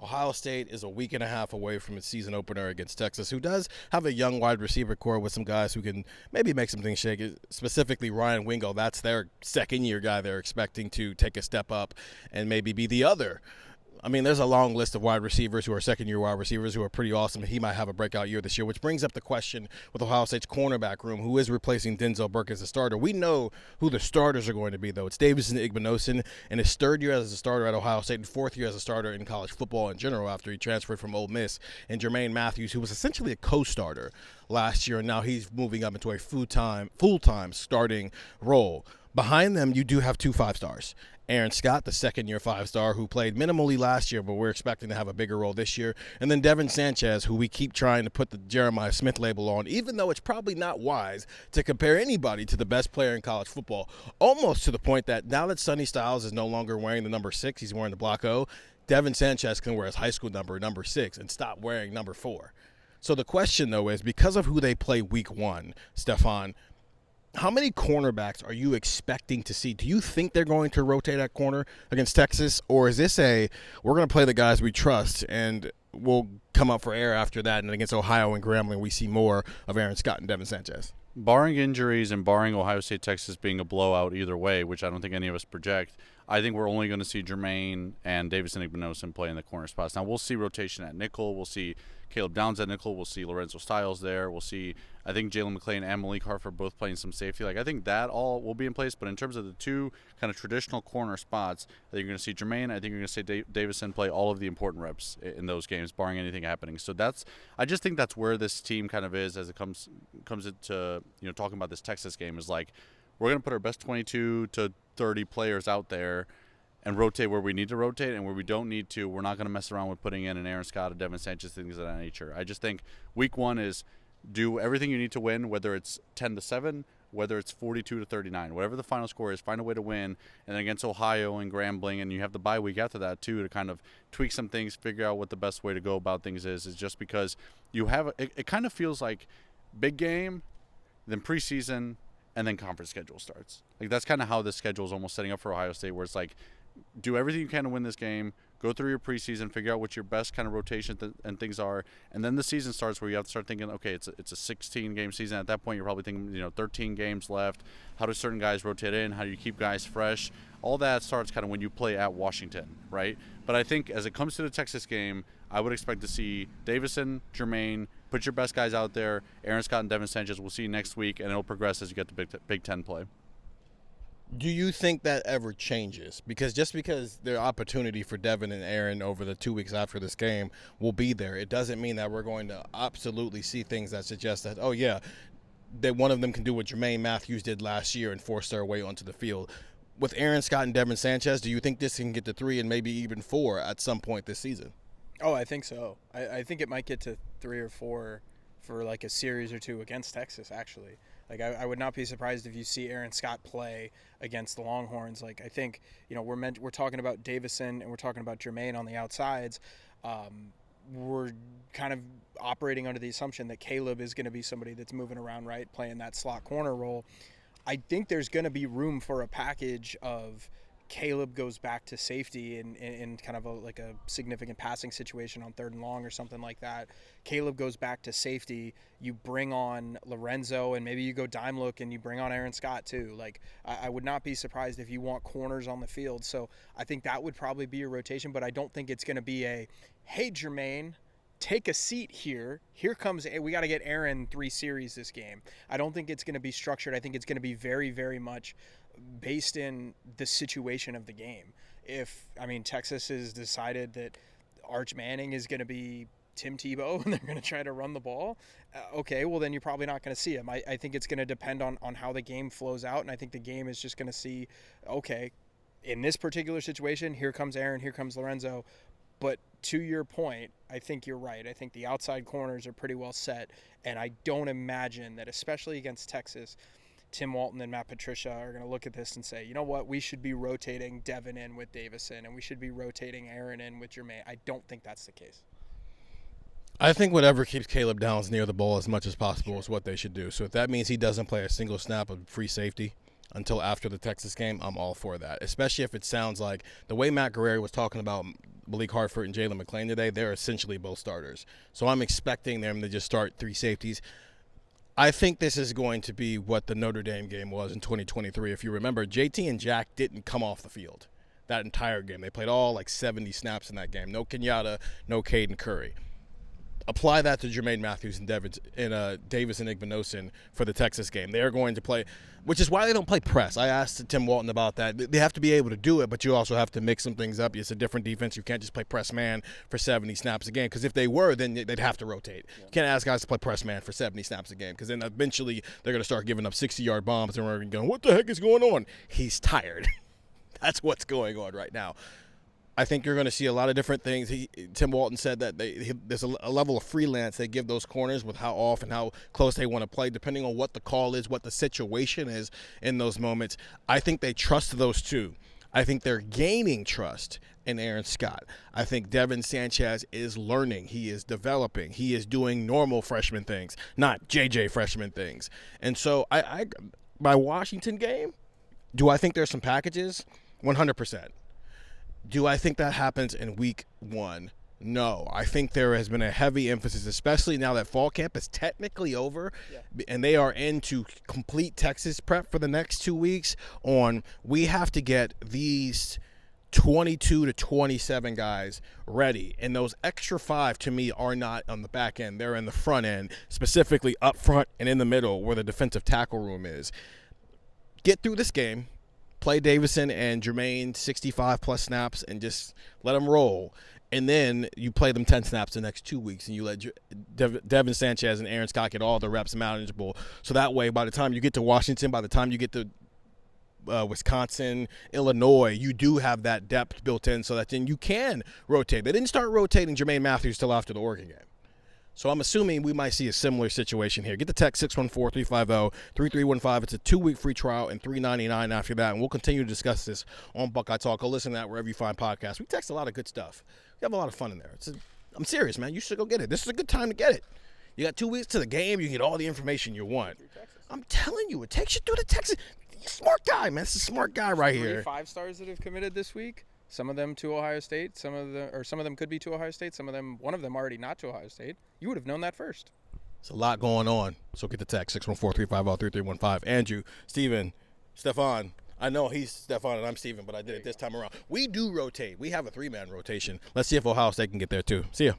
Ohio State is a week and a half away from its season opener against Texas, who does have a young wide receiver core with some guys who can maybe make some things shake. Specifically, Ryan Wingo, that's their second-year guy they're expecting to take a step up and maybe be the other. I mean, there's a long list of wide receivers who are second-year wide receivers who are pretty awesome. He might have a breakout year this year, which brings up the question with Ohio State's cornerback room, who is replacing Denzel Burke as a starter. We know who the starters are going to be, though. It's Davison Igbinosun in his third year as a starter at Ohio State and fourth year as a starter in college football in general after he transferred from Ole Miss, and Jermaine Matthews, who was essentially a co-starter last year, and now he's moving up into a full-time starting role. Behind them, you do have 2 5-stars. Aaron Scott, the second-year 5-star, who played minimally last year, but we're expecting to have a bigger role this year. And then Devin Sanchez, who we keep trying to put the Jeremiah Smith label on, even though it's probably not wise to compare anybody to the best player in college football, almost to the point that now that Sonny Styles is no longer wearing the number 6, he's wearing the Block O, Devin Sanchez can wear his high school number 6, and stop wearing number 4. So the question, though, is because of who they play week 1, Stefan, how many cornerbacks are you expecting to see? Do you think they're going to rotate at corner against Texas? Or is this we're going to play the guys we trust and we'll come up for air after that, and against Ohio and Grambling we see more of Aaron Scott and Devin Sanchez? Barring injuries and barring Ohio State, Texas being a blowout either way, which I don't think any of us project, I think we're only going to see Jermaine and Davison Igbinosun play in the corner spots. Now, we'll see rotation at nickel. We'll see Caleb Downs at nickel. We'll see Lorenzo Styles there. We'll see, I think, Jalen McClain and Malik Hartford both playing some safety. I think that all will be in place. But in terms of the 2 kind of traditional corner spots, I think you're going to see Jermaine. I think you're going to see Davison play all of the important reps in those games, barring anything happening. So I just think that's where this team kind of is as it comes into talking about this Texas game, is like, we're going to put our best 22 to 30 players out there and rotate where we need to rotate, and where we don't need to, we're not going to mess around with putting in an Aaron Scott, a Devin Sanchez, things of that nature. I just think week 1 is do everything you need to win, whether it's 10-7, whether it's 42-39, whatever the final score is, find a way to win. And then against Ohio and Grambling, and you have the bye week after that too, to kind of tweak some things, figure out what the best way to go about things is just because you have it kind of feels like big game, then preseason, and then conference schedule starts. Like, that's kind of how this schedule is almost setting up for Ohio State, where it's like, do everything you can to win this game, go through your preseason, figure out what your best kind of rotation and things are, and then the season starts where you have to start thinking, okay, it's a 16-game season. At that point, you're probably thinking, 13 games left. How do certain guys rotate in? How do you keep guys fresh? All that starts kind of when you play at Washington, right? But I think as it comes to the Texas game, I would expect to see Davison, Jermaine, put your best guys out there. Aaron Scott and Devin Sanchez, we'll see you next week, and it'll progress as you get to Big Ten play. Do you think that ever changes? Because just because the opportunity for Devin and Aaron over the 2 weeks after this game will be there, it doesn't mean that we're going to absolutely see things that suggest that, oh, yeah, that one of them can do what Jermaine Matthews did last year and force their way onto the field. With Aaron Scott and Devin Sanchez, do you think this can get to 3 and maybe even 4 at some point this season? Oh, I think so. I think it might get to 3 or 4 for like a series or 2 against Texas, actually. Like, I would not be surprised if you see Aaron Scott play against the Longhorns. Like, I think, we're talking about Davison and we're talking about Jermaine on the outsides. We're kind of operating under the assumption that Caleb is going to be somebody that's moving around, right, playing that slot corner role. I think there's going to be room for a package of Caleb goes back to safety in kind of a significant passing situation on 3rd and long or something like that. Caleb goes back to safety. You bring on Lorenzo, and maybe you go dime look and you bring on Aaron Scott too. Like, I would not be surprised if you want corners on the field. So I think that would probably be a rotation, but I don't think it's going to be hey, Jermaine, take a seat here. Here comes, we got to get Aaron 3 series this game. I don't think it's going to be structured. I think it's going to be very, very much based in the situation of the game. Texas has decided that Arch Manning is going to be Tim Tebow and they're going to try to run the ball, okay, well then you're probably not going to see him. I think it's going to depend on how the game flows out, and I think the game is just going to see, okay, in this particular situation, here comes Aaron, here comes Lorenzo. But to your point, I think you're right. I think the outside corners are pretty well set, and I don't imagine that, especially against Texas, Tim Walton and Matt Patricia are going to look at this and say, you know what, we should be rotating Devin in with Davison, and we should be rotating Aaron in with Jermaine. I don't think that's the case. I think whatever keeps Caleb Downs near the ball as much as possible is what they should do. So if that means he doesn't play a single snap of free safety until after the Texas game, I'm all for that, especially if it sounds like the way Matt Guerrero was talking about Malik Hartford and Jalen McClain today, they're essentially both starters. So I'm expecting them to just start 3 safeties. I think this is going to be what the Notre Dame game was in 2023. If you remember, JT and Jack didn't come off the field that entire game. They played all like 70 snaps in that game. No Kenyatta, no Caden Curry. Apply that to Jermaine Matthews and Davis and Igbinosun for the Texas game. They're going to play, which is why they don't play press. I asked Tim Walton about that. They have to be able to do it, but you also have to mix some things up. It's a different defense. You can't just play press man for 70 snaps a game, because if they were, then they'd have to rotate. Yeah. You can't ask guys to play press man for 70 snaps a game, because then eventually they're going to start giving up 60-yard bombs, and we're going, what the heck is going on? He's tired. That's what's going on right now. I think you're going to see a lot of different things. Tim Walton said that there's a level of freelance they give those corners with how often, how close they want to play, depending on what the call is, what the situation is in those moments. I think they trust those two. I think they're gaining trust in Aaron Scott. I think Devin Sanchez is learning. He is developing. He is doing normal freshman things, not JJ freshman things. And so my Washington game, do I think there's some packages? 100%. Do I think that happens in week 1? No. I think there has been a heavy emphasis, especially now that fall camp is technically over, and they are into complete Texas prep for the next 2 weeks, on we have to get these 22 to 27 guys ready. And those extra 5, to me, are not on the back end. They're in the front end, specifically up front and in the middle where the defensive tackle room is. Get through this game. Play Davison and Jermaine 65-plus snaps and just let them roll. And then you play them 10 snaps the next 2 weeks, and you let Devin Sanchez and Aaron Scott get all the reps manageable. So that way, by the time you get to Washington, by the time you get to Wisconsin, Illinois, you do have that depth built in so that then you can rotate. They didn't start rotating Jermaine Matthews till after the Oregon game. So I'm assuming we might see a similar situation here. Get the text 614-350-3315. It's a 2-week free trial and $3.99 after that. And we'll continue to discuss this on Buckeye Talk. Go listen to that wherever you find podcasts. We text a lot of good stuff. We have a lot of fun in there. I'm serious, man. You should go get it. This is a good time to get it. You got 2 weeks to the game. You get all the information you want. I'm telling you, it takes you through the Texas. You're a smart guy, man. It's a smart guy right here. 3 5-stars that have committed this week. Some of them to Ohio State, some of them could be to Ohio State, one of them already not to Ohio State. You would have known that first. There's a lot going on. So get the text 614-350-3315. Andrew, Steven, Stefan. I know he's Stefan and I'm Steven, but I did it this time around. We do rotate. We have a 3-man rotation. Let's see if Ohio State can get there too. See ya.